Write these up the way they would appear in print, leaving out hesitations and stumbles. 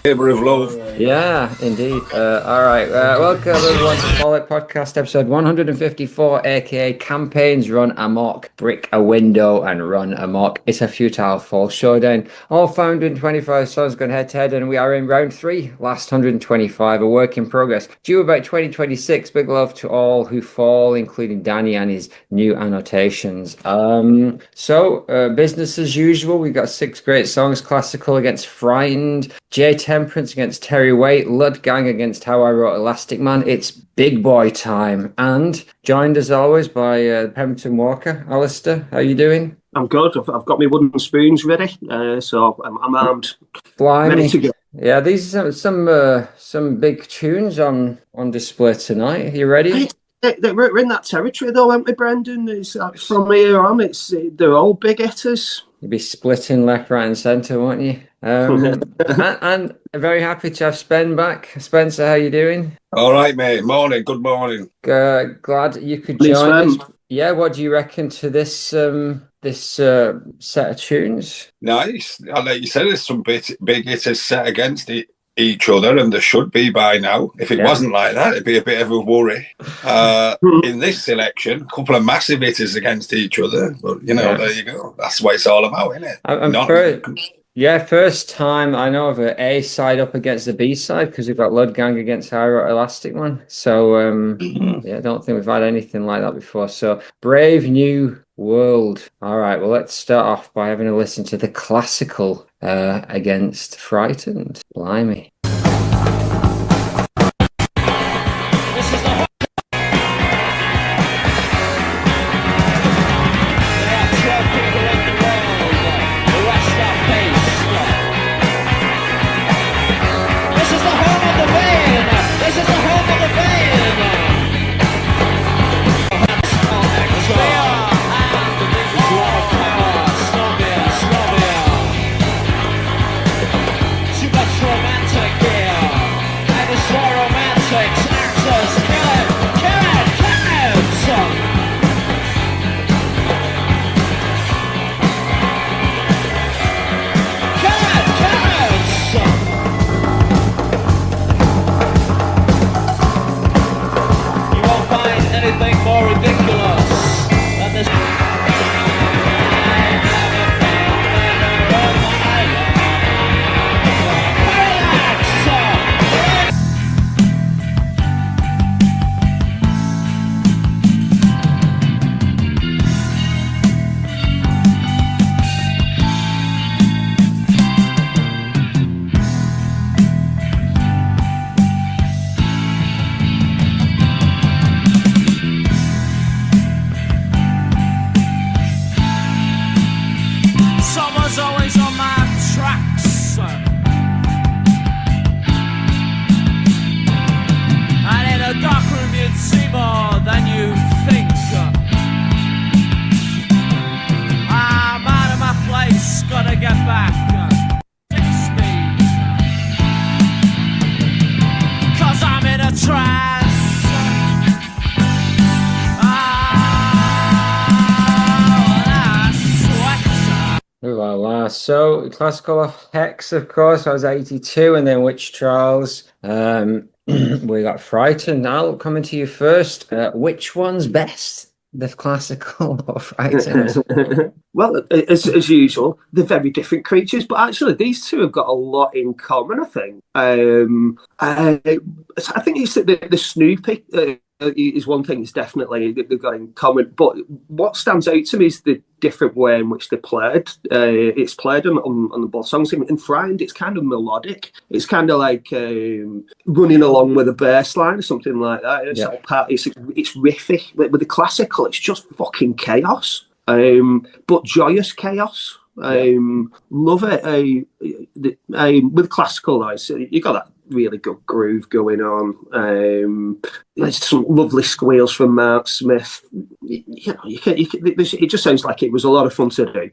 Labour of love. Yeah, indeed. All right. Welcome everyone to F.A.L.L.O.U.T.P.O.D.C.A.S.T episode 154, aka Campaigns Run Amok, Brick a Window and Run Amok. It's a futile fall showdown. All 425 songs going head to head, and we are in round 3, last 125, a work in progress. Due about 2026. Big love to all who fall, including Danny and his new annotations. Business as usual. We've got 6 great songs: Classical against Frightened, Temperance against Terry Waite, Lud Gang against How I Wrote Elastic Man. It's big boy time. And joined as always by Pemberton Walker. Alistair, how are you doing? I'm good. I've got my wooden spoons ready, so I'm armed, Blimey. ready to go. Yeah, these are some big tunes on display tonight. Are you ready? We're in that territory though, aren't we, Brendan? It's from here on. They're all big hitters. You'll be splitting left, right, and centre, won't you? And very happy to have Spen back. Spencer, how you doing? All right, mate. Morning. Good morning. Glad you could join us. Yeah, what do you reckon to this set of tunes? Nice. Like you said, there's some big hitters set against each other, and there should be by now. If it wasn't like that, it'd be a bit of a worry. In this selection, a couple of massive hitters against each other. But, there you go. That's what it's all about, isn't it? First time I know of a A side up against the B side, because we've got Lud Gang against How I Wrote Elastic Man. So, I don't think we've had anything like that before. So, Brave New World. All right, well, let's start off by having a listen to the Classical against Frightened. Blimey. So Classical off Hex, of course, I was 82, and then Witch Trials. We got Frightened. I'll come into you first. Which one's best, the Classical or Frightened? Well, as usual, they're very different creatures, but actually these two have got a lot in common, I think. I think it's the Snoopy is one thing that's definitely they've got in common, but what stands out to me is the different way in which they played. It's played on the both songs. In Frightened, it's kind of melodic. It's kind of like running along with a bass line or something like that. It's riffy. With the Classical, it's just fucking chaos. But joyous chaos. Love it. With Classical, you got that really good groove going on. There's some lovely squeals from Mark Smith. It just sounds like it was a lot of fun to do.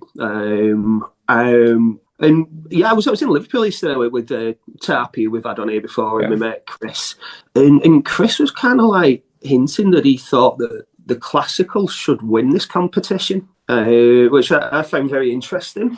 And yeah, I was in Liverpool yesterday with Tarpy we've had on here before, and my mate Chris. And Chris was kind of like hinting that he thought that the Classical should win this competition, which I found very interesting.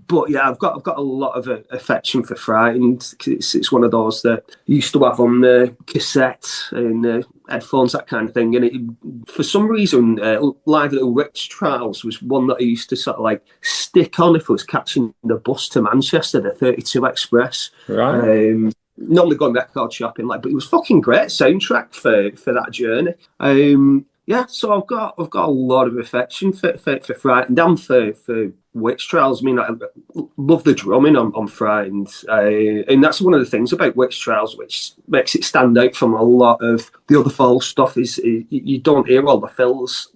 But yeah, I've got a lot of affection for Frightened. It's one of those that you used to have on the cassette and headphones, that kind of thing. And for some reason, Live at the Witch Trials was one that I used to sort of like stick on if I was catching the bus to Manchester, the 32 Express. Right. Normally going record shopping, but it was fucking great soundtrack for that journey. Yeah, so I've got a lot of affection for Frightened and for Witch Trials. I mean, I love the drumming on Frightened, and that's one of the things about Witch Trials which makes it stand out from a lot of the other F.A.L.L.O.U.T.P.O.D.C.A.S.T stuff. Is you don't hear all the fills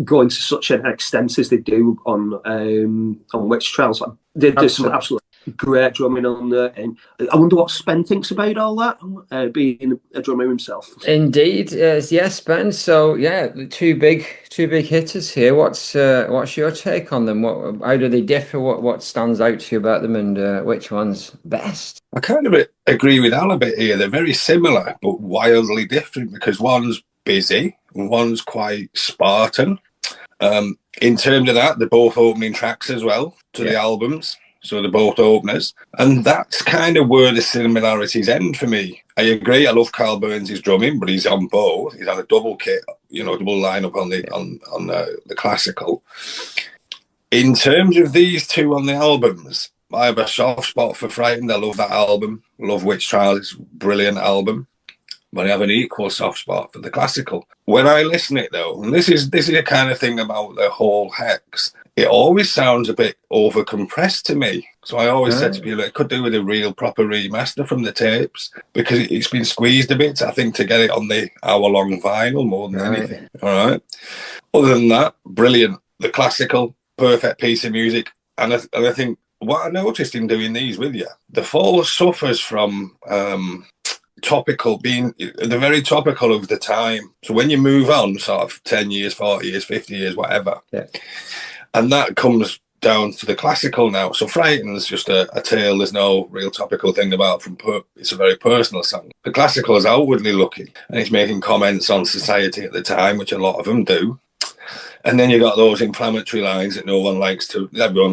going to such an extent as they do on Witch Trials. There's some absolute great drumming on there, and I wonder what Spen thinks about all that, being a drummer himself. Indeed, yes, Spen. So yeah, two big hitters here. What's your take on them? How do they differ? What stands out to you about them, and which one's best? I kind of agree with Al a bit here. They're very similar, but wildly different because one's busy and one's quite Spartan. In terms of that, they're both opening tracks as well to the albums. So they're both openers. And that's kind of where the similarities end for me. I agree. I love Carl Burns' drumming, but he's on both. He's on a double kit, double lineup on the classical. In terms of these two on the albums, I have a soft spot for Frightened. I love that album. Love Witch Trials. It's a brilliant album. But I have an equal soft spot for the classical. When I listen it though, and this is a kind of thing about the whole Hex, it always sounds a bit over compressed to me. So I always said to people, it could do with a real proper remaster from the tapes because it's been squeezed a bit, I think, to get it on the hour-long vinyl more than anything. All right. Other than that, brilliant. The classical, perfect piece of music. And I think what I noticed in doing these with you, the F.A.L.L.O.U.T.P.O.D.C.A.S.T suffers from topical, they're very topical of the time. So when you move on, sort of 10 years, 40 years, 50 years, whatever, and that comes down to the classical now. So Frightened's just a tale. There's no real topical thing about it's a very personal song. The classical is outwardly looking, and it's making comments on society at the time, which a lot of them do. And then you got those inflammatory lines that everyone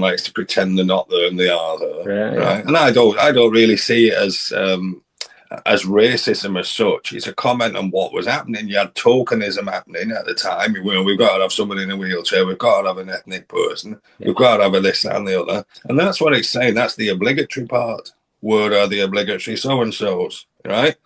likes to pretend they're not there and they are there. Right? And I don't really see it as racism as such. It's a comment on what was happening. You had tokenism happening at the time. We've got to have somebody in a wheelchair. We've got to have an ethnic person. We've got to have a this, that, and the other. And that's what it's saying. That's the obligatory part. Word are the obligatory so-and-sos, right?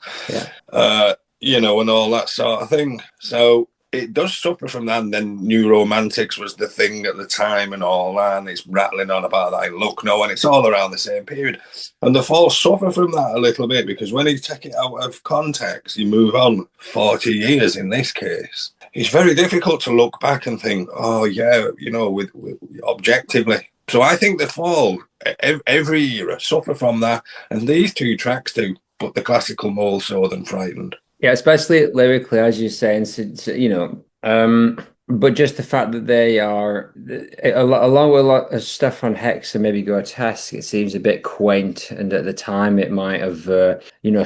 And all that sort of thing. So it does suffer from that. And then New Romantics was the thing at the time and all that. And it's rattling on about that in Lucknow, and it's all around the same period. And the F.A.L.L.O.U.T.P.O.D.C.A.S.T suffer from that a little bit because when you take it out of context, you move on 40 years in this case. It's very difficult to look back and think, with objectively. So I think the F.A.L.L.O.U.T.P.O.D.C.A.S.T every era suffer from that. And these two tracks do, but the classical more so than Frightened. Yeah, especially lyrically, as you're saying, but just the fact that they are, along with a lot of stuff on Hex and maybe Grotesque, it seems a bit quaint. And at the time, it might have,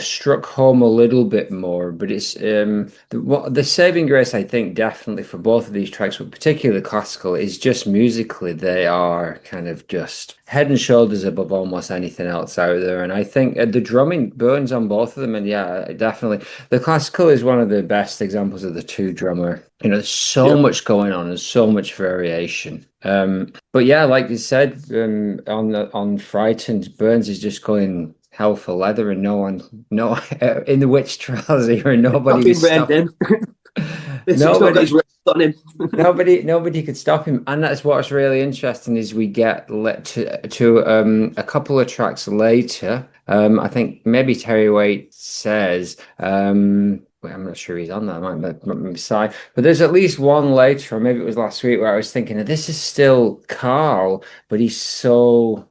struck home a little bit more. But it's the saving grace, I think, definitely for both of these tracks, but particularly classical, is just musically, they are kind of just head and shoulders above almost anything else out there. And I think the drumming burns on both of them. And yeah, definitely. The classical is one of the best examples of the two drummer. There's so much going on and so much variation. But yeah, like you said, on Frightened, Burns is just going hell for leather, and in the Witch Trials here, nobody was stopping. Nobody could stop him, and that's what's really interesting is we get to a couple of tracks later. I think maybe Terry Waite says. I'm not sure he's on that. I might be side, but there's at least one later, or maybe it was last week, where I was thinking, this is still Carl, but he's so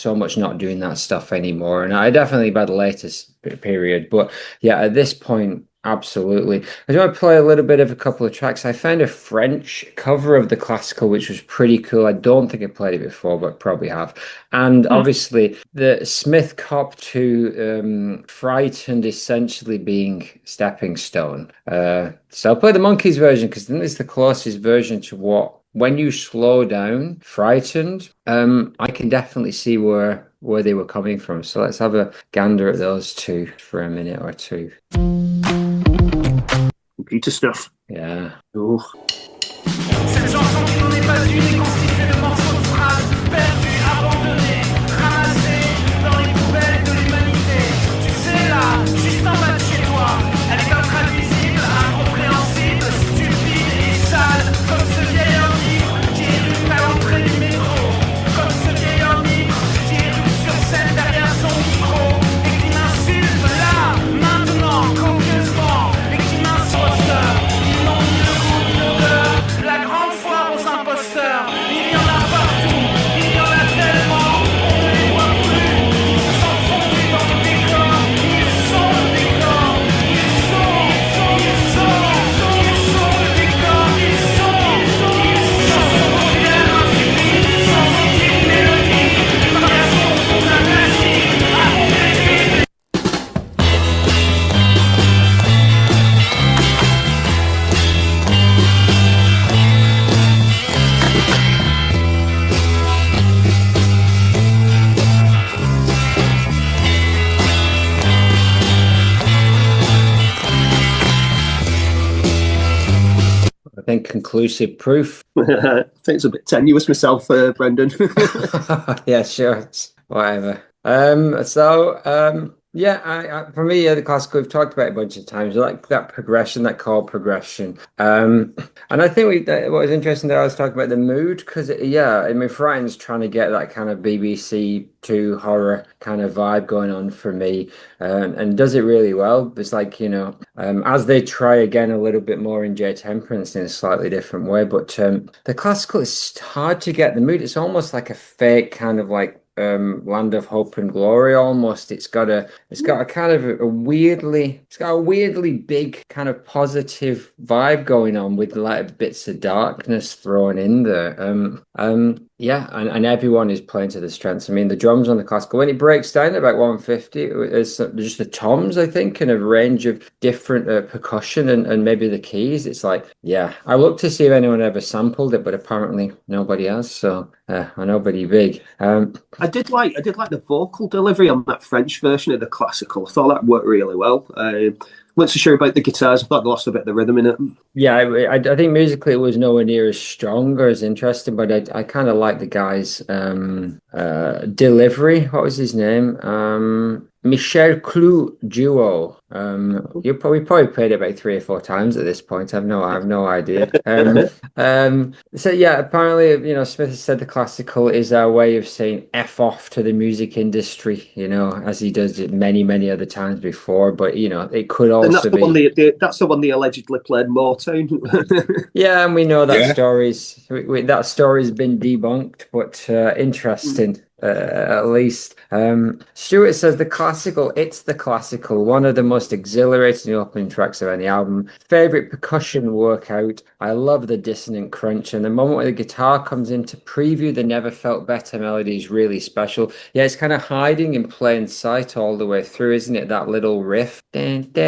much not doing that stuff anymore. And I definitely by the latest period, but yeah, at this point, absolutely. I want to play a little bit of a couple of tracks. I found a French cover of the classical, which was pretty cool. I don't think I played it before, but probably have. And obviously, the Smith Cop to Frightened essentially being Stepping Stone. So I'll play the Monkees version because I think it's the closest version to what when you slow down, frightened, I can definitely see where they were coming from. So let's have a gander at those two for a minute or two. Computer stuff. Yeah. Oh. Cette chanson qui n'en est pas une est constituée de morceaux de phrases perdus, abandonnés, ramassés dans les poubelles de l'humanité. Tu sais là, juste en bas de chez toi, elle est intraduisible, incompréhensible, stupide et sale, comme ce vieil homme ivre qui éructe à l'entrée du métro, comme ce vieil homme ivre qui éructe sur scène derrière son micro et qui m'insulte là, maintenant, copieusement, et qui m'imposteur. Ils n'ont ni le goût ni l'odeur. La grande foire aux imposteurs, il y en a partout, il y en a tellement, on ne les voit plus, ils se sont fondus dans le décor, ils sont le décor, ils sont le décor, ils sont populaires infinis, sans aucune mélodie, variation pour un classique, à compléter. I think conclusive proof. I think it's a bit tenuous myself, Brendan. Yeah, sure. It's whatever. Yeah, for me, the classical, we've talked about it a bunch of times. I like that progression, that chord progression. And I think what was interesting there, I was talking about the mood, because I mean, Frightened's trying to get that kind of BBC Two horror kind of vibe going on for me, and does it really well. It's like, as they try again a little bit more in Temperance in a slightly different way, but the classical is hard to get the mood. It's almost like a fake kind of like Land of Hope and Glory almost. It's got a kind of a weirdly big kind of positive vibe going on with like bits of darkness thrown in there. Yeah, and everyone is playing to the strengths. I mean, the drums on the classical, when it breaks down about 150, it's just the toms, I think, and a range of different percussion and maybe the keys. It's like, yeah, I looked to see if anyone ever sampled it, but apparently nobody has. So nobody big. I did like the vocal delivery on that French version of the classical. I thought that worked really well. Wasn't so sure about the guitars. I thought they lost a bit of the rhythm in it. Yeah, I think musically it was nowhere near as strong or as interesting, but I kind of like the guy's delivery. What was his name? Michel Clou duo. We probably played it about 3 or 4 times at this point. I have no idea. So yeah, apparently, Smith has said the classical is our way of saying F off to the music industry, as he does it many, many other times before. But it could also be that's the one they allegedly played Motown. Yeah, and we know that that story's been debunked, but interesting. At least. Stuart says the classical, it's the classical, one of the most exhilarating opening tracks of any album. Favorite percussion workout. I love the dissonant crunch, and the moment where the guitar comes in to preview the Never Felt Better melody is really special. Yeah, it's kind of hiding in plain sight all the way through, isn't it? That little riff, all the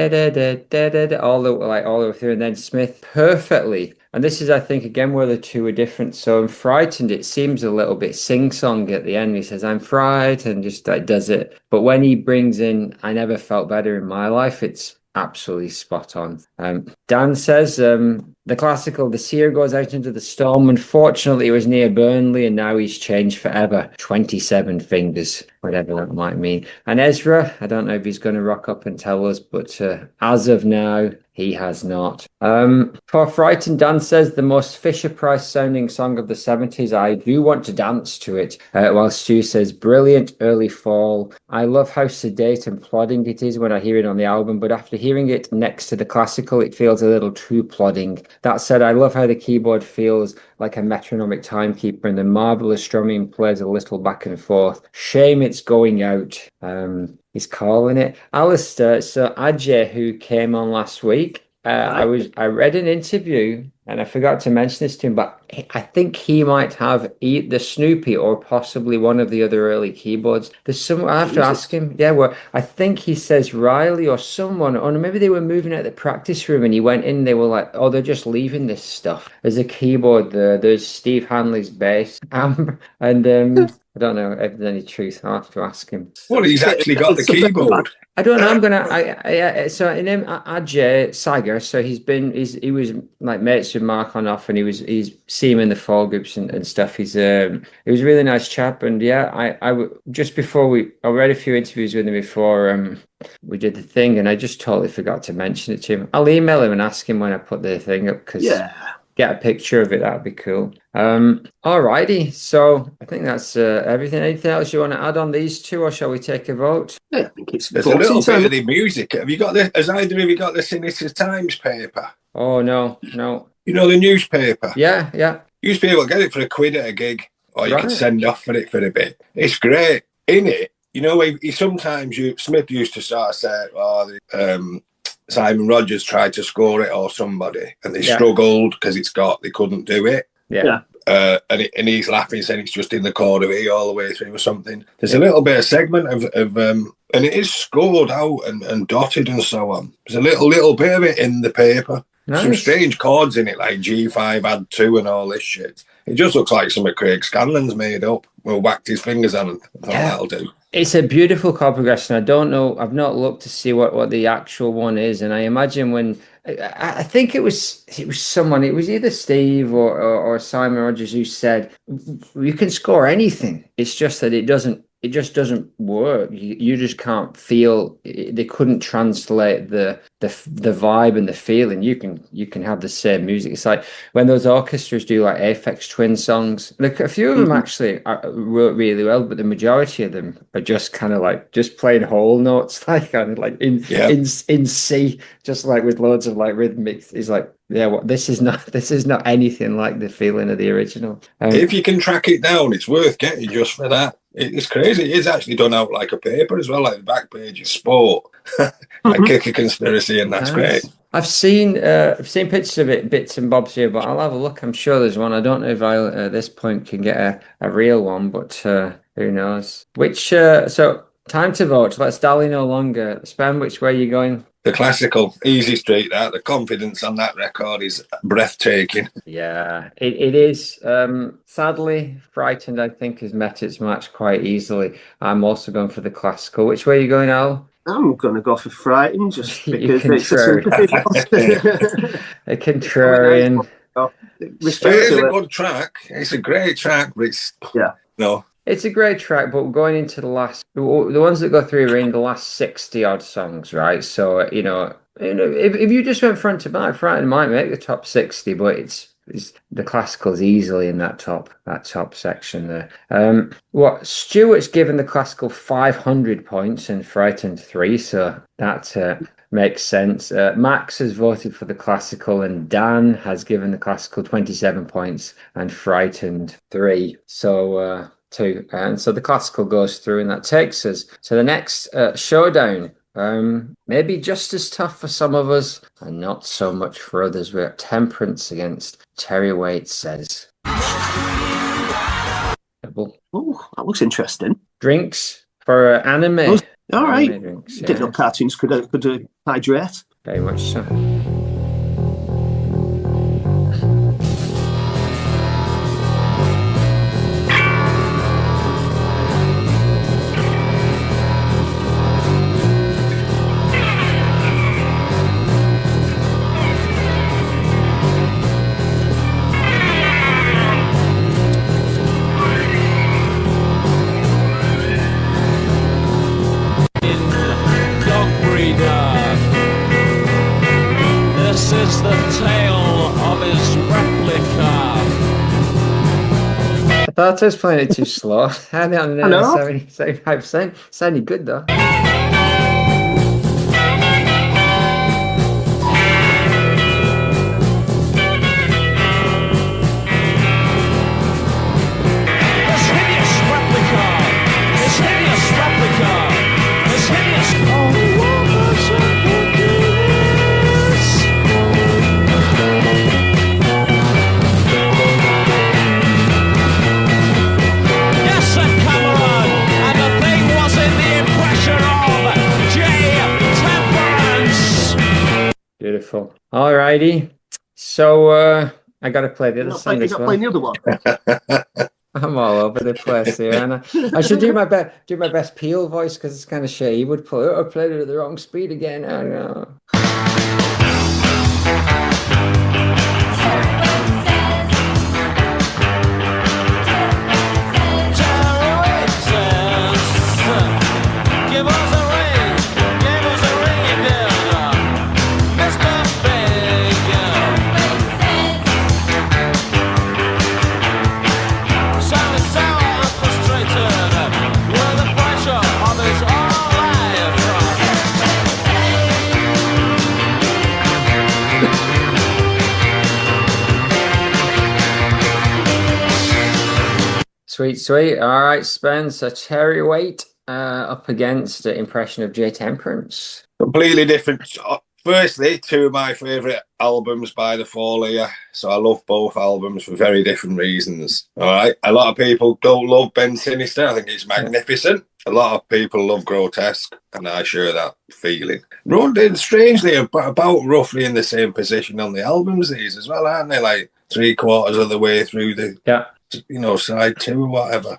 way through, and then Smith perfectly. And this is, I think, again, where the two are different. So in Frightened, it seems a little bit sing-song at the end. He says, I'm frightened, just like does it. But when he brings in, I never felt better in my life, it's absolutely spot on. Dan says, the classical, the seer goes out into the storm. Unfortunately, it was near Burnley, and now he's changed forever. 27 fingers, whatever that might mean. And Ezra, I don't know if he's going to rock up and tell us, but as of now, he has not. For Frightened, Dan says the most Fisher-Price sounding song of the 70s. I do want to dance to it. While Stu says brilliant early fall. I love how sedate and plodding it is when I hear it on the album, but after hearing it next to the classical, it feels a little too plodding. That said, I love how the keyboard feels like a metronomic timekeeper, and the marvelous strumming plays a little back and forth. Shame it's going out. He's calling it. Alistair, so Ajay, who came on last week, I read an interview and I forgot to mention this to him, but I think he might have the Snoopy or possibly one of the other early keyboards. There's some I have to ask him. Yeah, well, I think he says Riley or someone, or maybe they were moving out the practice room and he went in. They were like, "Oh, they're just leaving this stuff." There's a keyboard there. There's Steve Hanley's bass, and I don't know if there's any truth. I'll have to ask him. Well, he's actually got the keyboard. I don't know. I'm gonna. So in him, Ajay Sagar. So he was like mates with Mark on off, and he's seen him in the fall groups and stuff. He was a really nice chap, and yeah, I just before I read a few interviews with him before we did the thing, and I just totally forgot to mention it to him. I'll email him and ask him when I put the thing up because get a picture of it. That'd be cool. Alrighty. So I think that's everything. Anything else you want to add on these two, or shall we take a vote? Yeah, I think it's There's a little bit of the music. Have you got has either of you got the Senator Times paper? Oh no. You know the newspaper? Yeah. Used to be able to get it for £1 at a gig, or you could send off for it for a bit. It's great. In it, you know, Smith used to sort of say, Simon Rogers tried to score it or somebody, and they struggled because they couldn't do it. Yeah. And he's laughing, saying it's just in the chord of E all the way through or something. There's a little bit of segment of and it is scored out and dotted and so on. There's a little bit of it in the paper. Nice. Some strange chords in it, like G5 add 2 and all this shit. It just looks like something Craig Scanlon's made up. Well, whacked his fingers on and thought that'll do. It's a beautiful chord progression. I don't know. I've not looked to see what the actual one is, and I imagine when I think it was someone. It was either Steve or Simon Rogers who said you can score anything. It's just that it just doesn't work. You just can't feel. They couldn't translate the vibe and the feeling. You can have the same music. It's like when those orchestras do like Aphex Twin songs. Like a few of them actually work really well, but the majority of them are just kind of like just playing whole notes, like kind of like in C, just like with loads of like rhythmic. It's like this is not anything like the feeling of the original. If you can track it down, it's worth getting just for that. It's crazy. It is actually done out like a paper as well, like the back page is sport, like Kicker Conspiracy, and that's great. I've seen pictures of it, bits and bobs here, but I'll have a look. I'm sure there's one. I don't know if I at this point can get a real one, but who knows? So time to vote. Let's dally no longer. Spen, which way are you going? The classical, easy street. The confidence on that record is breathtaking. Yeah, it is. Sadly, Frightened, I think, has met its match quite easily. I'm also going for the classical. Which way are you going, Al? I'm going to go for Frightened just because it's a sympathy. A contrarian. It is a good track. It's a great track, but it's no. It's a great track, but going into the ones that go through are in the last 60 odd songs, right? So if you just went front to back, Frightened might make the top 60, but it's the classical's easily in that top section there. Stuart's given the classical 500 points and Frightened 3, so that makes sense. Max has voted for the classical, and Dan has given the classical 27 points and Frightened 3. So 2, and so the classical goes through, and that takes us to the next showdown. Maybe just as tough for some of us and not so much for others. We're at Temperance against Terry Waite Says. Double. Oh, that looks interesting. Drinks for anime. All right. Drinks, Didn't know cartoons could hydrate. Very much so. I thought I was playing it too slow. I know. 75%. Sounded good though. Beautiful. Alrighty. So I got to play the other song as well. Playing the other one. I'm all over the place here, and I should do my best Peel voice because it's kind of shit. He would play. I played it at the wrong speed again. Oh no. Sweet. All right, Spen. So Terry Waite up against the impression of J Temperance. Completely different. Firstly, two of my favourite albums by the F.A.L.L.O.U.T.P.O.D.C.A.S.T. So I love both albums for very different reasons. All right. A lot of people don't love Ben Sinister. I think it's magnificent. A lot of people love Grotesque, and I share that feeling. Rodin, strangely, about roughly in the same position on the albums these as well, aren't they? Like 3/4 of the way through the side 2 or whatever.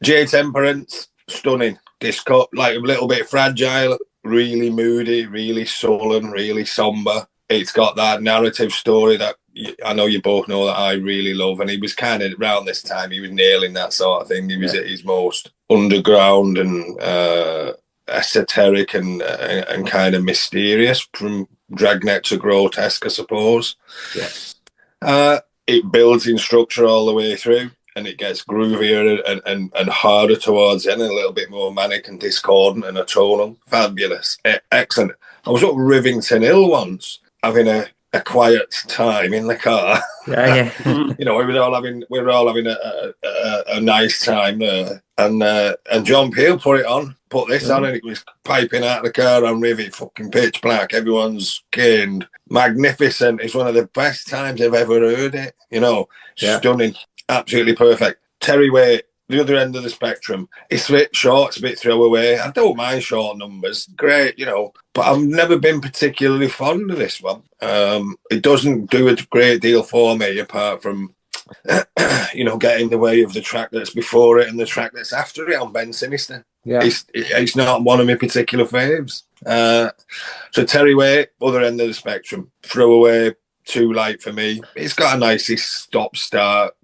J Temperance, stunning. Disco, like a little bit fragile, really moody, really sullen, really somber. It's got that narrative story that I know you both know that I really love, and he was kind of around this time he was nailing that sort of thing. He was at his most underground and esoteric and kind of mysterious, from Dragnet to Grotesque, I suppose. It builds in structure all the way through, and it gets groovier and harder towards the end, and a little bit more manic and discordant and atonal. Fabulous. Excellent. I was up Rivington Hill once, having a quiet time in the car. Yeah. We were all having a nice time there. And John Peel put this on, and it was piping out of the car on Rivvy, fucking pitch black. Everyone's skinned. Magnificent. It's one of the best times I've ever heard it. Stunning. Absolutely perfect. Terry Waite, the other end of the spectrum. It's a bit short, it's a bit throwaway. I don't mind short numbers. Great, but I've never been particularly fond of this one. It doesn't do a great deal for me, apart from get in the way of the track that's before it and the track that's after it on Ben Sinister. Yeah. It's not one of my particular faves. So Terry Waite, other end of the spectrum. Throwaway, too light for me. It's got a nice stop-start,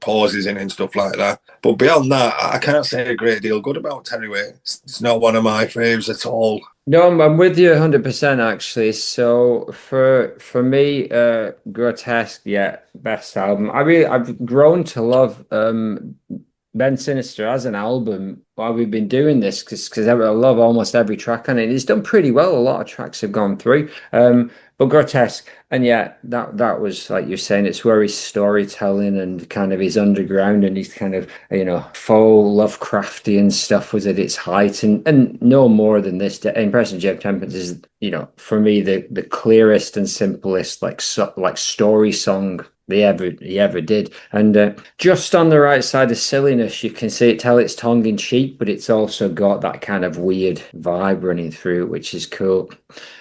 pauses in and stuff like that. But beyond that, I can't say a great deal good about Terry Waite. It's not one of my faves at all. No, I'm with you 100% actually. So for me, Grotesque, best album. I've grown to love Ben Sinister as an album while we've been doing this, because I love almost every track on it. It's done pretty well. A lot of tracks have gone through. But Grotesque, and that was, like you're saying, it's where his storytelling and kind of his underground and his kind of, faux Lovecraftian stuff was at its height, and no more than this. Impression of J Temperance is, for me, the clearest and simplest like story song he ever did. And just on the right side of silliness, you can tell it's tongue in cheek, but it's also got that kind of weird vibe running through it, which is cool.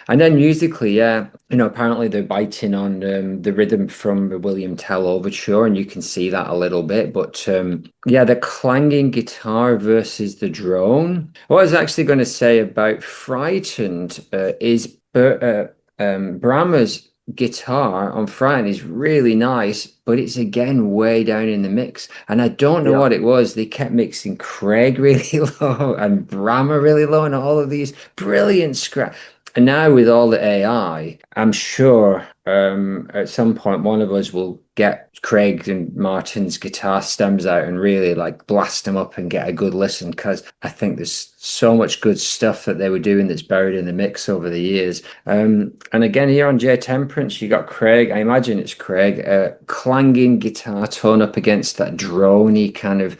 And then musically, apparently they're biting on the rhythm from the William Tell overture, and you can see that a little bit. But the clanging guitar versus the drone. What I was actually going to say about Frightened is Brammer's guitar on Frightened is really nice, but it's again way down in the mix, and I don't know what it was. They kept mixing Craig really low and Brammer really low, and all of these brilliant scratch. And now with all the AI, I'm sure at some point one of us will get Craig and Martin's guitar stems out and really like blast them up and get a good listen, because I think there's so much good stuff that they were doing that's buried in the mix over the years. And again, here on J Temperance, you got Craig, I imagine it's Craig, clanging guitar tone up against that droney kind of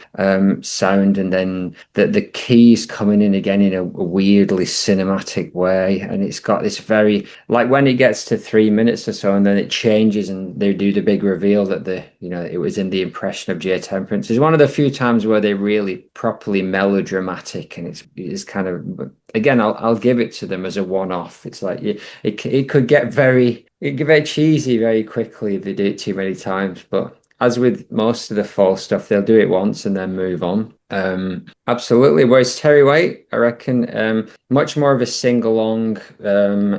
sound, and then the keys coming in again in a weirdly cinematic way. And it's got this very, like when it gets to 3 minutes or so, and then it changes, and they do the big reveal that it was in the impression of Temperance. It's one of the few times where they really properly melodramatic, and it's kind of, again, I'll give it to them as a one-off. It's like it could get very cheesy very quickly if they do it too many times, but as with most of the fall stuff, they'll do it once and then move on. Absolutely. Whereas Terry Waite, I reckon, much more of a sing-along.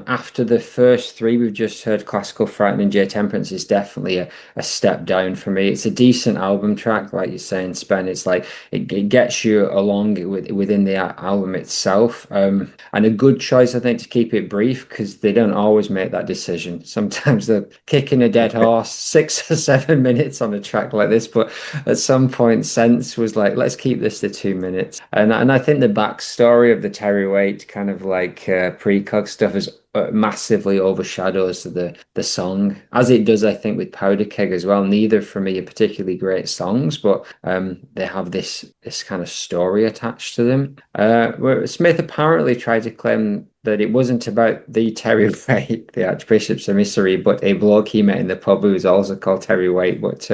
After the first three we've just heard, Classical Frightened and Temperance is definitely a step down for me. It's a decent album track, like you're saying, Spen. It's like it gets you along within the album itself. And a good choice, I think, to keep it brief, because they don't always make that decision. Sometimes they're kicking a dead horse 6 or 7 minutes on a track like this, but at some point Sense was like, let's keep this to 2 minutes. And I think the backstory of the Terry Waite kind of like precog stuff is massively overshadows the song, as it does, I think, with Powder Keg as well. Neither for me are particularly great songs, but they have this kind of story attached to them. Smith apparently tried to claim that it wasn't about the Terry Waite, the Archbishop's Emissary, but a bloke he met in the pub who was also called Terry Waite. But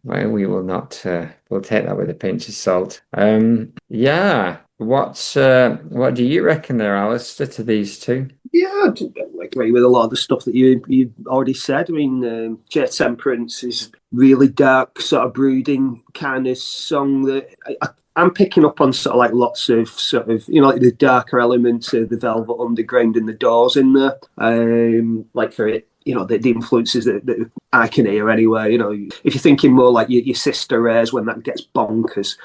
well, we will not. We'll take that with a pinch of salt. Yeah. What do you reckon there, Alistair, to these two? Yeah, I agree with a lot of the stuff that you already said. I mean, Temperance is really dark, sort of brooding kind of song that I'm picking up on sort of like lots of sort of, like the darker elements of the Velvet Underground and the Doors in there. Like for it, the influences that I can hear anyway. If you're thinking more like your Sister Rares when that gets bonkers,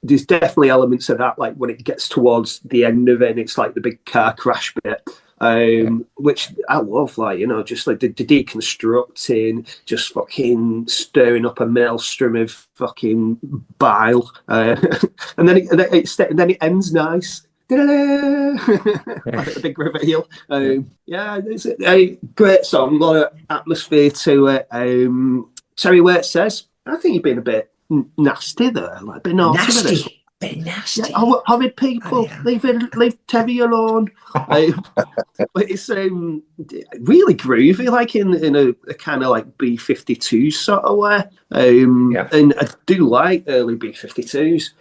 there's definitely elements of that, like when it gets towards the end of it, and it's like the big car crash bit. Which I love, like, just like the deconstructing, just fucking stirring up a maelstrom of fucking bile, and then it ends nice. Like a big reveal. It's a great song, a lot of atmosphere to it. Terry Waite says, I think you've been a bit nasty there, like a bit naughty with this. Nasty. Yeah, horrid people. Yeah. Leave Terry alone. But it's really groovy, like in a kind of like B-52 sort of way. And I do like early B-52s.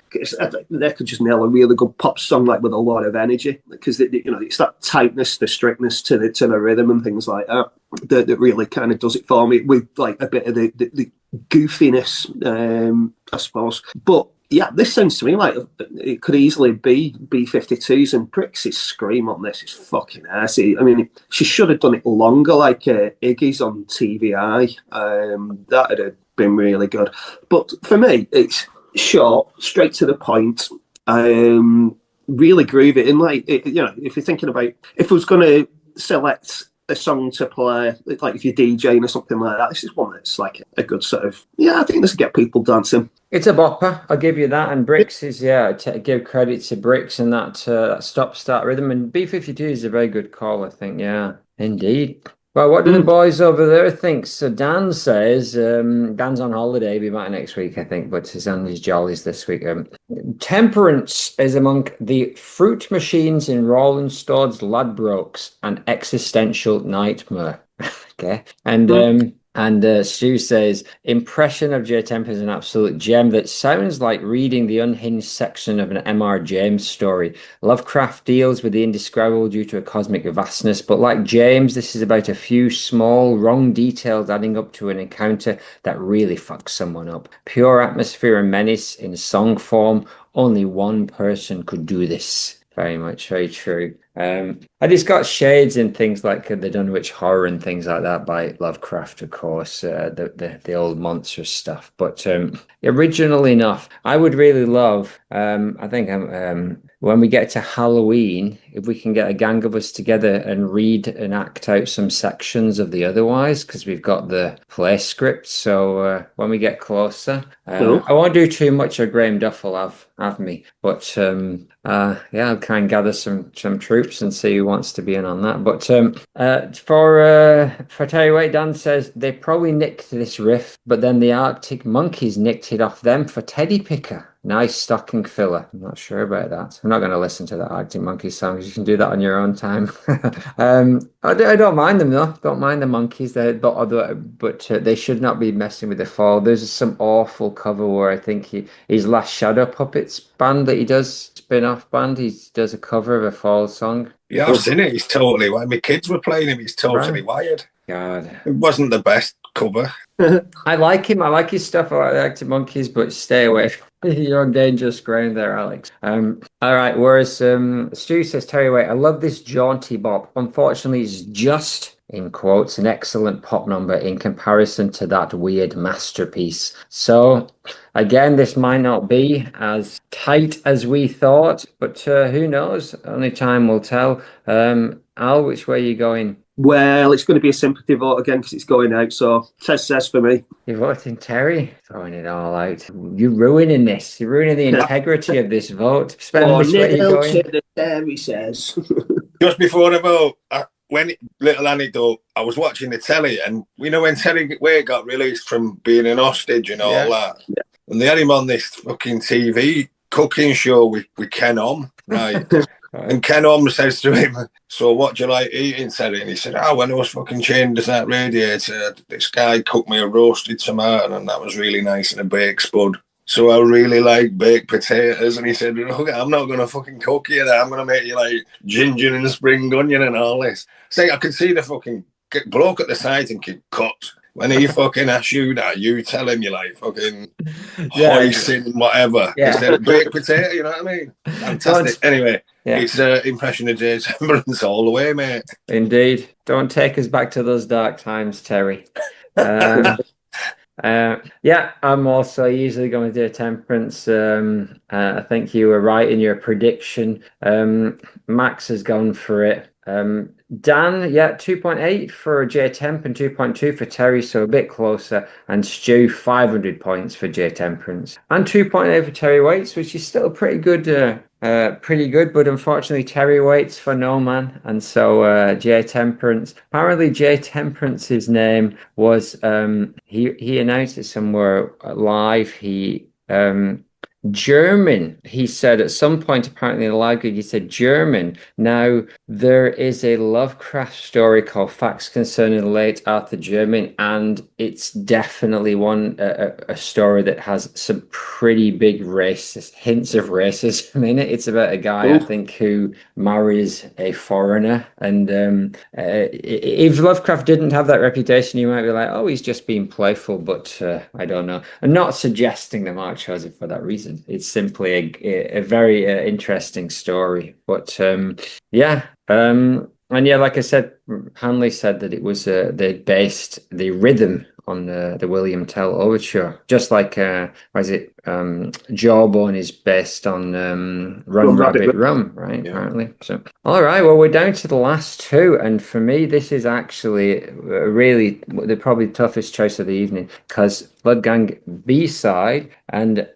They could just nail a really good pop song, like with a lot of energy, because it's that tightness, the strictness to the rhythm and things like that really kind of does it for me, with like a bit of the goofiness, I suppose. But yeah, this sounds to me like it could easily be B-52s, and Brix's scream on this is fucking arsey. I mean, she should have done it longer, like Iggy's on TVI. That would have been really good. But for me, it's short, straight to the point, really groovy. And like, if you're thinking about, if I was going to select a song to play, like if you're DJing or something like that, this is one that's like a good sort of, I think this will get people dancing. It's a bopper, I'll give you that. And Brix is, give credit to Brix and that stop-start rhythm. And B-52 is a very good call, I think. Yeah, indeed. Well, what do the boys over there think? So Dan says, Dan's on holiday, be back next week, I think, but he's on his jollies this week. Temperance is among the fruit machines in Rolling Stone's Ladbrokes, an existential nightmare. Okay. And Stu says, impression of Temperance is an absolute gem that sounds like reading the unhinged section of an M.R. James story. Lovecraft deals with the indescribable due to a cosmic vastness, but like James, this is about a few small, wrong details adding up to an encounter that really fucks someone up. Pure atmosphere and menace in song form. Only one person could do this. Very much, very true. And it's got shades in things like the Dunwich Horror and things like that by Lovecraft, of course, the old monster stuff. But original enough, I would really love, I think when we get to Halloween, if we can get a gang of us together and read and act out some sections of the Otherwise, because we've got the play script. So when we get closer, I won't do too much of Graham Duff will have me, but I'll try and gather some troops and see who wants to be in on that. But for Terry Waite, Dan says they probably nicked this riff, but then the Arctic Monkeys nicked it off them for Teddy Picker. Nice stocking filler. I'm not sure about that. I'm not going to listen to that Arctic Monkeys song. You can do that on your own time. I don't mind them though. Don't mind the Monkeys. But they should not be messing with the Fall. There's some awful cover where I think his last Shadow Puppets band that he does, spin-off band, he does a cover of a Fall song. Yeah, I've seen it. He's totally wired. My kids were playing him. He's totally wired. God. It wasn't the best cover. I like him. I like his stuff. I like the Arctic Monkeys, but stay away. You're on dangerous ground there, Alex. All right. Whereas Stu says, Terry Waite, I love this jaunty bop. Unfortunately, it's just, in quotes, an excellent pop number in comparison to that weird masterpiece. So, again, this might not be as tight as we thought, but who knows? Only time will tell. Al, which way are you going? Well, it's going to be a sympathy vote again because it's going out. So says for me. You're voting Terry? Throwing it all out. You're ruining this. You're ruining the integrity of this vote. Spen, which way are you going? Terry says. Just before the vote, little anecdote, I was watching the telly, and when Terry Waite got released from being an hostage and all that, and they had him on this fucking TV cooking show with Ken Om, right? And Ken Om says to him, so what do you like eating, Terry? And he said, when I was fucking chained as that radiator, this guy cooked me a roasted tomato, and that was really nice, and a baked spud. So I really like baked potatoes. And he said, okay, I'm not going to fucking cook you that. I'm going to make you like ginger and spring onion and all this. So I could see the fucking bloke at the side thinking, cut. When he fucking asks you that, you tell him you like fucking hoisin whatever. Instead of baked potato, you know what I mean? Fantastic. Anyway, it's impression of Jay Temperance all the way, mate. Indeed. Don't take us back to those dark times, Terry. I'm also usually going to do Temperance. I think you were right in your prediction. Max has gone for it. Dan, 2.8 for J Temp and 2.2 for Terry, so a bit closer. And Stu, 500 points for J Temperance and 2.8 for Terry Waite, which is still pretty good. But unfortunately Terry Waite's for no man, and so J Temperance. Apparently J Temperance's name was he announced it somewhere live. He German, he said at some point, apparently in a live gig, he said German. Now, there is a Lovecraft story called Facts Concerning the Late Arthur German, and it's definitely a story that has some pretty big hints of racism in it. It's about a guy, I think, who marries a foreigner. And if Lovecraft didn't have that reputation, you might be like, oh, he's just being playful, but I don't know. I'm not suggesting the Mark chose it for that reason. It's simply a very interesting story, but like I said, Hanley said that it was they based the rhythm on the William Tell Overture, just like Jawbone is based on Run Rabbit Run, right? Apparently. So, all right, well, we're down to the last two, and for me, this is actually really probably the toughest choice of the evening because Blood Gang B-side, and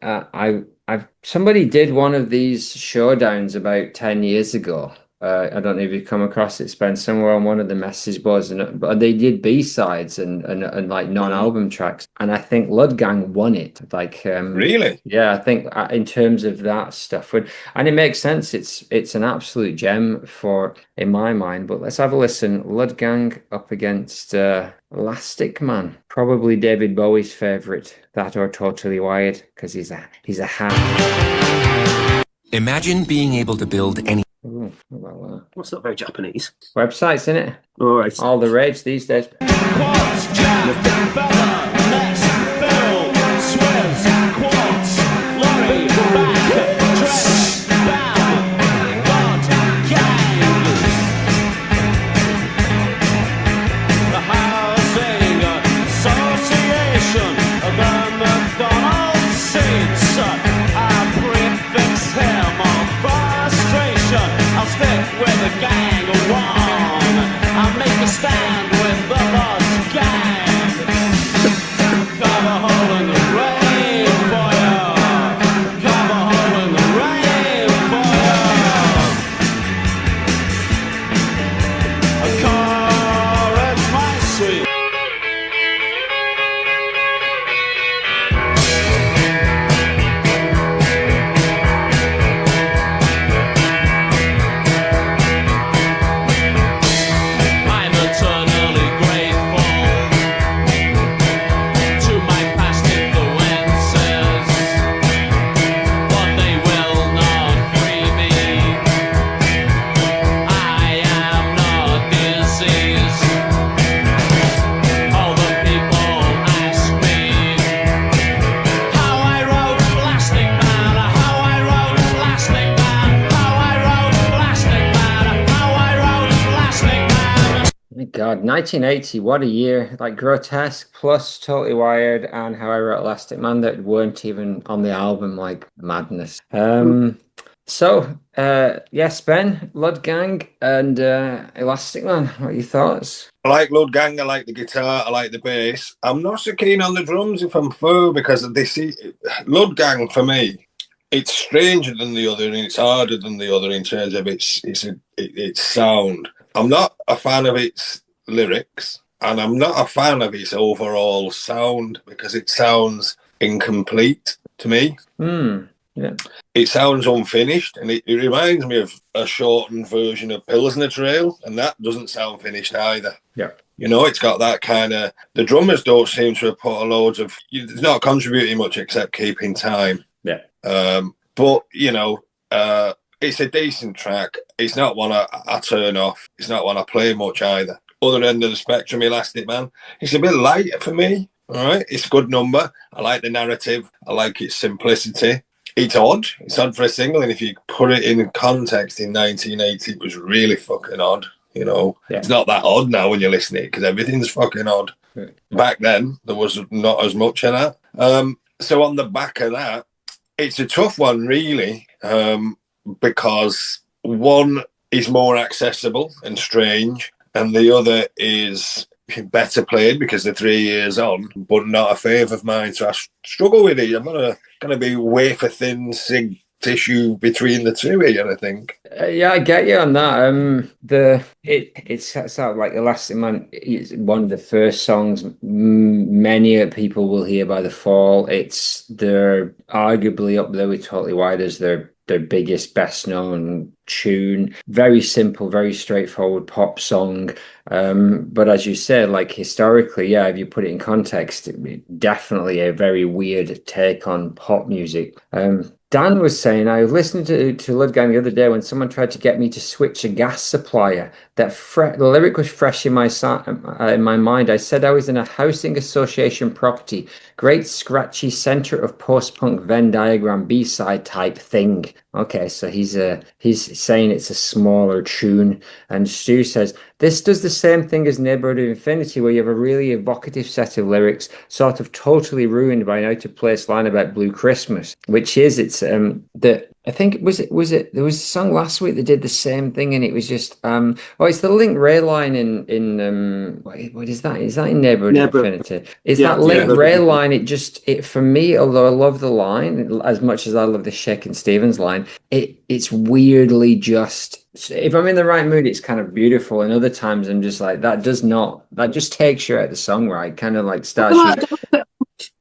somebody did one of these showdowns about 10 years ago. I don't know if you've come across it, Spen, somewhere on one of the message boards, but they did B-sides and like non-album tracks, and I think Lud Gang won it. Really? Yeah, I think in terms of that stuff, and it makes sense. It's an absolute gem in my mind. But let's have a listen. Lud Gang up against Elastic Man, probably David Bowie's favorite. That or Totally Wired, because he's a hack. Imagine being able to build any. Ooh, well, that's not very Japanese. Websites, innit? All right. All the rage these days. God, 1980, what a year. Like Grotesque plus Totally Wired and How I Wrote Elastic Man that weren't even on the album, like madness. Yes, Ben, Lud Gang and Elastic Man, what are your thoughts? I like Lud Gang, I like the guitar, I like the bass. I'm not so keen on the drums if I'm fair, because they see Lud Gang for me, it's stranger than the other and it's harder than the other in terms of its sound. I'm not a fan of its lyrics and I'm not a fan of its overall sound because it sounds incomplete to me. Yeah. It sounds unfinished and it reminds me of a shortened version of Pilsner Trail, and that doesn't sound finished either. Yeah. You know, it's got that kind of... The drummers don't seem to have put loads of... It's not contributing much except keeping time. Yeah. But, you know, it's a decent track. It's not one I turn off. It's not one I play much either. Other end of the spectrum, Elastic Man. It's a bit light for me. All right. It's a good number. I like the narrative. I like its simplicity. It's odd. It's odd for a single. And if you put it in context in 1980, it was really fucking odd. You know, It's not that odd now when you listen to it because everything's fucking odd. Yeah. Back then, there was not as much of that. So on the back of that, it's a tough one, really, because one is more accessible and strange, and the other is better played because they're 3 years on, but not a favourite of mine. So I struggle with it. I'm not going to be wafer thin sig tissue between the two here, I think. Yeah, I get you on that. It's sort of like Elastic Man is one of the first songs many people will hear by the Fall. They're arguably up there with Totally Wide as their biggest, best known tune. Very simple, very straightforward pop song. But as you said, like historically, yeah, if you put it in context, definitely a very weird take on pop music. Dan was saying, I was listening to Lud Gang the other day when someone tried to get me to switch a gas supplier. The lyric was fresh in my mind. I said I was in a housing association property, great scratchy center of post-punk Venn diagram B-side type thing. Okay, so he's saying it's a smaller tune. And Stu says, this does the same thing as Neighborhood of Infinity, where you have a really evocative set of lyrics, sort of totally ruined by an out-of-place line about Blue Christmas, which is, I think there was a song last week that did the same thing, and it was just it's the Link Ray line in what is that? Is that in Neighborhood of Infinity? Is that Link Ray line? It for me, although I love the line as much as I love the Shakin' Stevens line, it's weirdly just, if I'm in the right mood, it's kind of beautiful, and other times I'm just like, that just takes you out of the song, right? Kind of like starts you.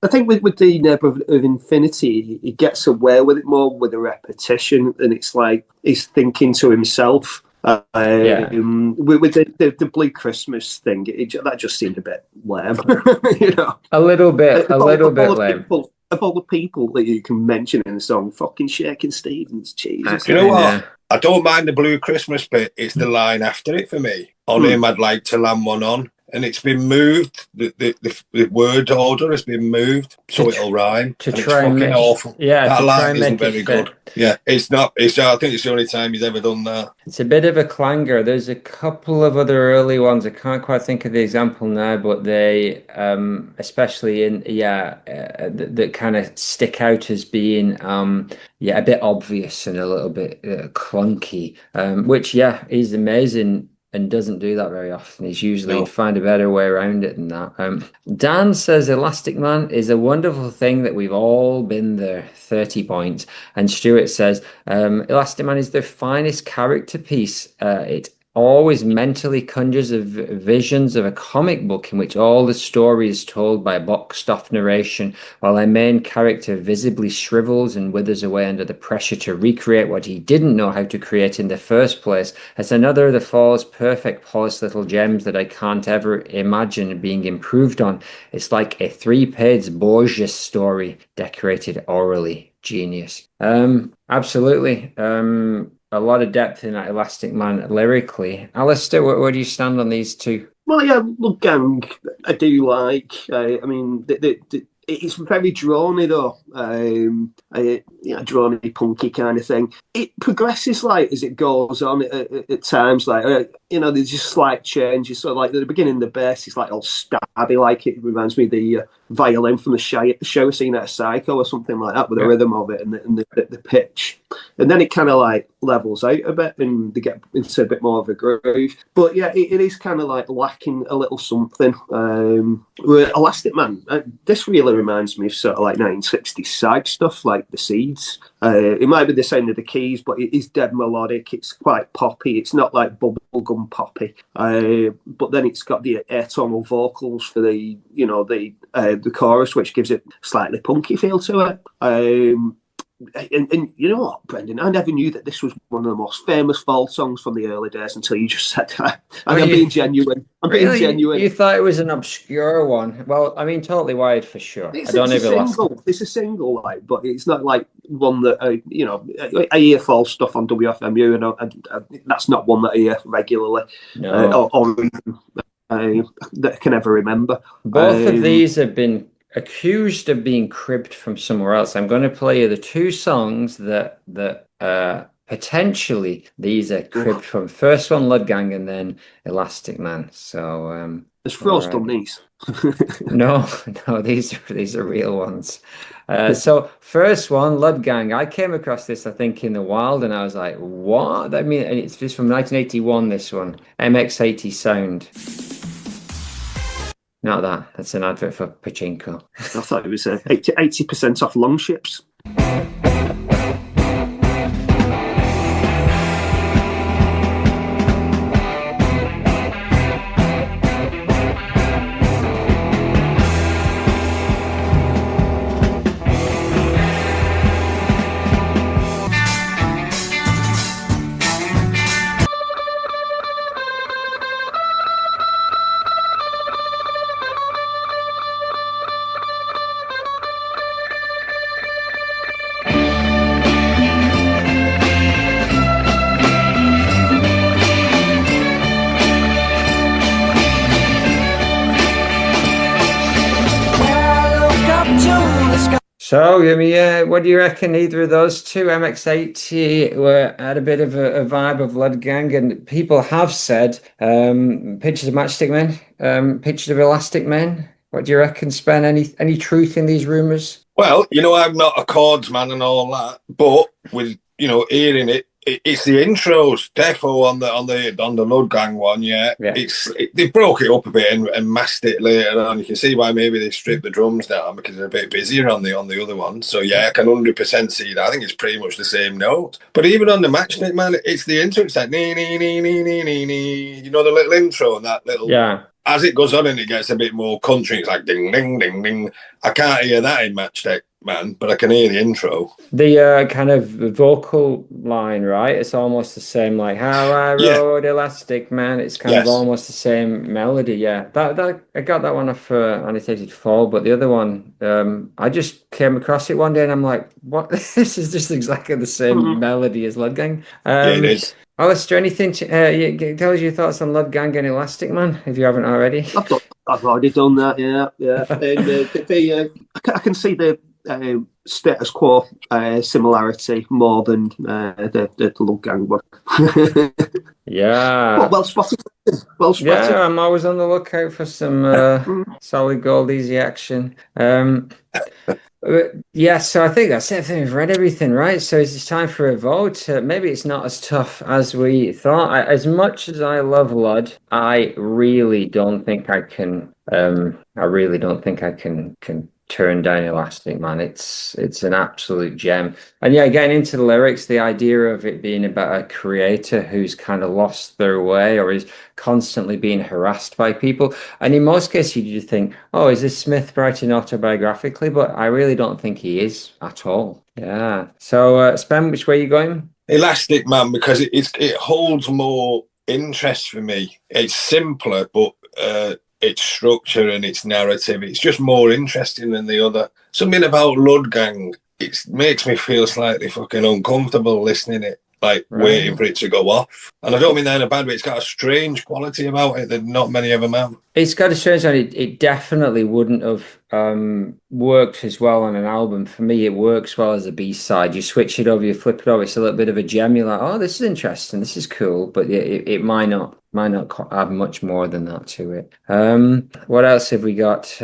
I think with the Neighborhood of Infinity, he gets away with it more with the repetition, and it's like he's thinking to himself. With the Blue Christmas thing, that just seemed a bit lame, you know. A little bit lame. Of all the people that you can mention in the song, fucking Shakin' Stevens, Jesus. Do you know what? Yeah. I don't mind the Blue Christmas bit. It's the line after it for me. On him, I'd like to land one on. And it's been moved. The word order has been moved, so it'll rhyme. To try and make awful. Yeah, that line isn't very good. Yeah, it's not. I think it's the only time he's ever done that. It's a bit of a clanger. There's a couple of other early ones. I can't quite think of the example now, but they, especially that kind of stick out as being, a bit obvious and a little bit clunky. Which is amazing. And doesn't do that very often. He's usually find a better way around it than that. Dan says Elastic Man is a wonderful thing that we've all been there, 30 points. And Stuart says Elastic Man is the finest character piece. It always mentally conjures of visions of a comic book in which all the story is told by boxed off narration, while our main character visibly shrivels and withers away under the pressure to recreate what he didn't know how to create in the first place. It's another of the Fall's perfect polished little gems that I can't ever imagine being improved on. It's like a 3-page Borges story decorated orally. Genius. Absolutely. A lot of depth in that Elastic Man lyrically. Alistair, where do you stand on these two? Well, yeah, Lud Gang, I do like. I mean, it's very drony though, drony, punky kind of thing. It progresses like as it goes on at times, like there's just slight changes. So like at the beginning, the bass is like all stabby, like it reminds me of the violin from the shower scene at a Psycho or something like that, with the rhythm of it and the pitch. And then it kind of like levels out a bit and they get into a bit more of a groove. But yeah, it is kind of like lacking a little something. Elastic Man, this really reminds me of sort of like 1960s side stuff, like the Seeds. It might be the sound of the keys, but it is dead melodic. It's quite poppy. It's not like bubblegum poppy. But then it's got the atonal vocals for the chorus, which gives it slightly punky feel to it. And you know what, Brendan? I never knew that this was one of the most famous Fall songs from the early days until you just said that. And I'm being genuine. Being genuine. You thought it was an obscure one? Well, I mean, totally Wired for sure. It's a single, like, but it's not like one that I hear Fall stuff on WFMU, and that's not one that I hear regularly, or even that I can ever remember. Both of these have been accused of being cribbed from somewhere else. I'm going to play you the two songs that potentially these are cribbed from. First one, Lud Gang, and then Elastic Man. So has Frost done these? No, these are real ones. So first one, Lud Gang. I came across this, I think, in the wild, and I was like, what? I mean, it's just from 1981. This one, MX80 sound. Not that. That's an advert for Pachinko. I thought it was 80% off long ships. So, what do you reckon? Either of those two, MX80, had a bit of a vibe of Lud Gang, and people have said pictures of Matchstick Men, pictures of Elastic Men. What do you reckon, Spen? Any truth in these rumours? Well, I'm not a chords man and all that, but with hearing it, it's the intros, defo on the Lud Gang one, yeah. They broke it up a bit and masked it later on. You can see why maybe they stripped the drums down because they're a bit busier on the other one. So yeah, I can 100% see that. I think it's pretty much the same note. But even on the Matchstick Man, it's the intro. It's like nee nee nee nee nee nee nee. The little intro and that little As it goes on and it gets a bit more country, it's like ding ding ding ding. I can't hear that in Matchstick Man, but I can hear the intro. The kind of vocal line, right? It's almost the same, like how I rode Elastic Man. It's kind of almost the same melody. Yeah, that I got that one off Annotated Fall, but the other one, I just came across it one day and I'm like, what? This is just exactly the same melody as Lud Gang. It is. Alistair, anything to tell us your thoughts on Lud Gang and Elastic Man, if you haven't already? I've already done that, yeah. And I can see the status quo similarity more than the Lud Gang one. Yeah. Well spotted. Yeah, I'm always on the lookout for some solid gold easy action. So I think that's it. I think we've read everything, right? So it's time for a vote. Maybe it's not as tough as we thought. As much as I love Lud, I really don't think I can. Can turn down Elastic Man. It's an absolute gem. And yeah, getting into the lyrics, the idea of it being about a creator who's kind of lost their way or is constantly being harassed by people. And in most cases, you just think, oh, is this Smith writing autobiographically? But I really don't think he is at all. Yeah. So, Spen, which way are you going? Elastic Man, because it holds more interest for me. It's simpler, but its structure and its narrative, it's just more interesting than the other. Something about Lud Gang, it makes me feel slightly fucking uncomfortable listening it. like waiting for it to go off. And I don't mean that in a bad way. It's got a strange quality about it that not many of them have. It's got a strange one. It definitely wouldn't have worked as well on an album. For me, it works well as a B-side. You switch it over, you flip it over. It's a little bit of a gem. You're like, oh, this is interesting. This is cool. But it might not have much more than that to it. What else have we got?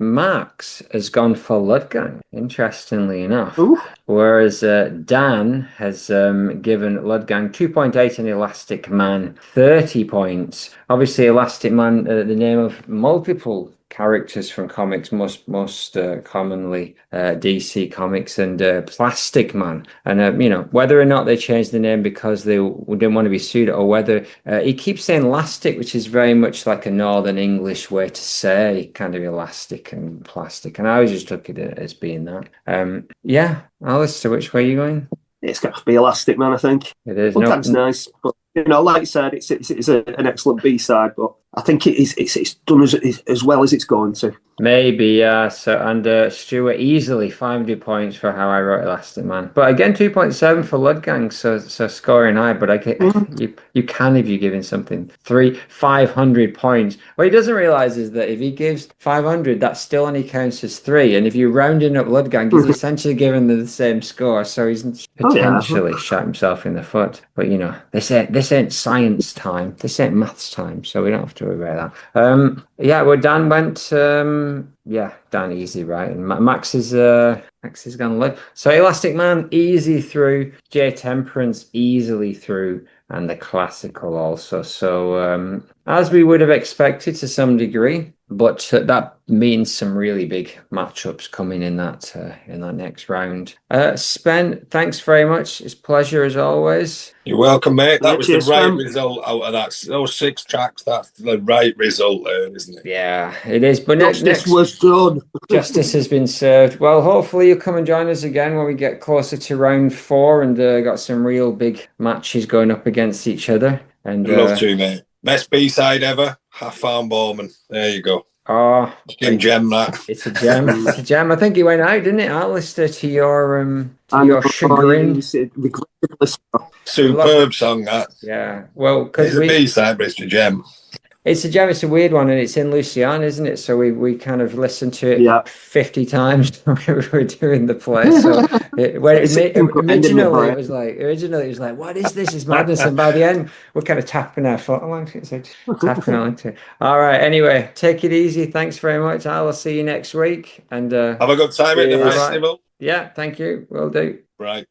Max has gone for Ludgang, interestingly enough. Ooh. Whereas Dan has given Ludgang 2.8 and Elastic Man 30 points. Obviously, Elastic Man, the name of multiple characters from comics, most commonly DC Comics, and Plastic Man. And, whether or not they changed the name because they didn't want to be sued, or whether he keeps saying elastic, which is very much like a Northern English way to say kind of elastic and plastic. And I always just took it as being that. Yeah, Alice, so which way are you going? It's got to be Elastic Man, I think. It is. Well, that's nice. But, like you said, it's an excellent B-side, but I think it's done as well as it's going to. Maybe, yeah. So, and Stuart easily 500 points for how I wrote Elastic Man. But again, 2.7 for Ludgang, so scoring high. But you can if you're giving something 500 points. What he doesn't realize is that if he gives 500, that still only counts as 3. And if you're rounding up Ludgang, he's essentially given the same score. So he's potentially shot himself in the foot. But this ain't science time. This ain't maths time. So we don't have to worry about that. Well, Dan went. Dan easy, right? And Max is gonna live. So Elastic Man easy through, Temperance easily through, and the classical also. So as we would have expected to some degree, but that means some really big matchups coming in that next round. Spen, thanks very much. It's a pleasure as always. You're welcome, mate. That was the right Spen. result out of that. Those 6 tracks, that's the right result there, isn't it? Yeah, it is. But Justice was done. Justice has been served. Well, hopefully you'll come and join us again when we get closer to round 4 and got some real big matches going up against each other. And I'd love to, mate. Best B-side ever, Half-Farm Bowman. There you go. Oh, gem that. It's a gem. It's a gem. I think he went out, didn't it, Alistair, to your chagrin? Superb song, that. Yeah. Well, because it's a B-side, but it's a gem. It's a gem. It's a weird one, and it's in Louisiana, isn't it? So we kind of listened to it 50 times when we were doing the play. So originally it was like, what is this? It's madness. And by the end, we're kind of tapping our foot along to it. So tapping along to it. All right. Anyway, take it easy. Thanks very much. I'll see you next week. And have a good time at the festival. Yeah. Thank you. Will do. Right.